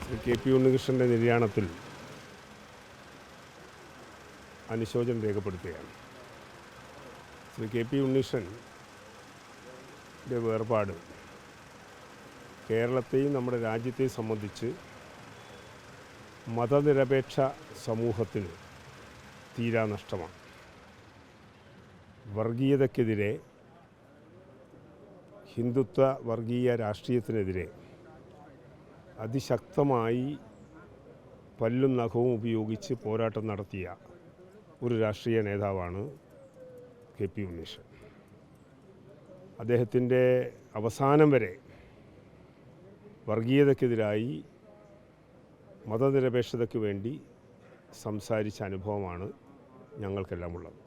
KP ഉണ്ണികൃഷ്ണൻ്റെ നിര്യാണത്തിൽ അനുശോചനം രേഖപ്പെടുത്തുകയാണ്. ശ്രീ KP ഉണ്ണികൃഷ്ണൻ്റെ വേർപാട് കേരളത്തെയും നമ്മുടെ രാജ്യത്തെയും സംബന്ധിച്ച് മതനിരപേക്ഷ സമൂഹത്തിന് തീരാനഷ്ടമാണ്. വർഗീയതയ്ക്കെതിരെ, ഹിന്ദുത്വ വർഗീയ രാഷ്ട്രീയത്തിനെതിരെ അതിശക്തമായി പല്ലും നഖവും ഉപയോഗിച്ച് പോരാട്ടം നടത്തിയ ഒരു രാഷ്ട്രീയ നേതാവാണ് KP ഉണ്ണികൃഷ്ണൻ. അദ്ദേഹത്തിൻ്റെ അവസാനം വരെ വർഗീയതയ്ക്കെതിരായി മതനിരപേക്ഷതയ്ക്ക് വേണ്ടി സംസാരിച്ച അനുഭവമാണ് ഞങ്ങൾക്കെല്ലാം ഉള്ളത്.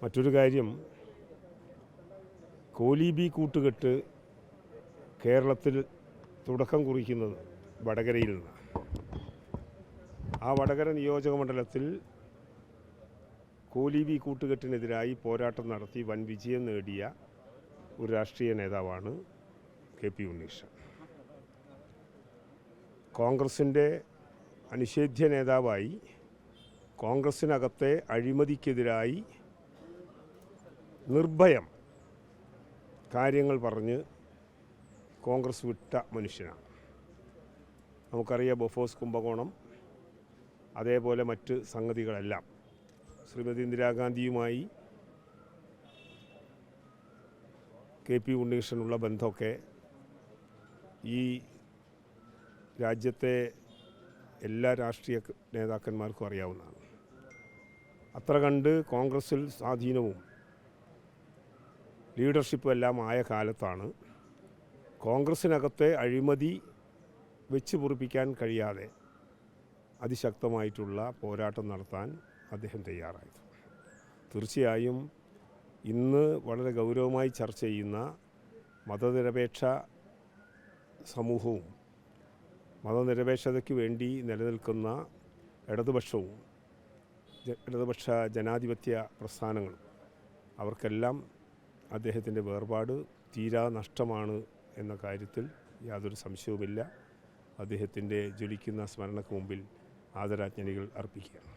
മറ്റൊരു കാര്യം, കോലീബി കൂട്ടുകെട്ട് കേരളത്തിൽ തുടക്കം കുറിക്കുന്നത് വടകരയിൽ നിന്നാണ്. ആ വടകര നിയോജക മണ്ഡലത്തിൽ കോലീബി കൂട്ടുകെട്ടിനെതിരായി പോരാട്ടം നടത്തി വൻ വിജയം നേടിയ ഒരു രാഷ്ട്രീയ നേതാവാണ് KP ഉണ്ണികൃഷ്ണൻ. കോൺഗ്രസിൻ്റെ അനിഷേധ്യ നേതാവായി കോൺഗ്രസിനകത്തെ അഴിമതിക്കെതിരായി നിർഭയം കാര്യങ്ങൾ പറഞ്ഞ് കോൺഗ്രസ് വിട്ട മനുഷ്യനാണ്. നമുക്കറിയാം, ബൊഫോഴ്സ് കുംഭകോണം, അതേപോലെ മറ്റ് സംഗതികളെല്ലാം ശ്രീമതി ഇന്ദിരാഗാന്ധിയുമായി KP ഉണ്ണികൃഷ്ണനുള്ള ബന്ധമൊക്കെ ഈ രാജ്യത്തെ എല്ലാ രാഷ്ട്രീയ നേതാക്കന്മാർക്കും അറിയാവുന്നതാണ്. അത്ര കണ്ട് കോൺഗ്രസിൽ സ്വാധീനവും ലീഡർഷിപ്പും എല്ലാം ആയ കാലത്താണ് കോൺഗ്രസിനകത്തെ അഴിമതി വെച്ച് പൊറിപ്പിക്കാൻ കഴിയാതെ അതിശക്തമായിട്ടുള്ള പോരാട്ടം നടത്താൻ അദ്ദേഹം തയ്യാറായത്. തീർച്ചയായും ഇന്ന് വളരെ ഗൗരവമായി ചർച്ച ചെയ്യുന്ന മതനിരപേക്ഷ സമൂഹവും മതനിരപേക്ഷതയ്ക്ക് വേണ്ടി നിലനിൽക്കുന്ന ഇടതുപക്ഷവും ഇടതുപക്ഷ ജനാധിപത്യ പ്രസ്ഥാനങ്ങളും അവർക്കെല്ലാം അദ്ദേഹത്തിൻ്റെ വേർപാട് തീരാ നഷ്ടമാണ് എന്ന കാര്യത്തിൽ യാതൊരു സംശയവുമില്ല. അദ്ദേഹത്തിൻ്റെ ജ്വലിക്കുന്ന സ്മരണയ്ക്ക് മുമ്പിൽ ആദരാഞ്ജലികൾ അർപ്പിക്കുകയാണ്.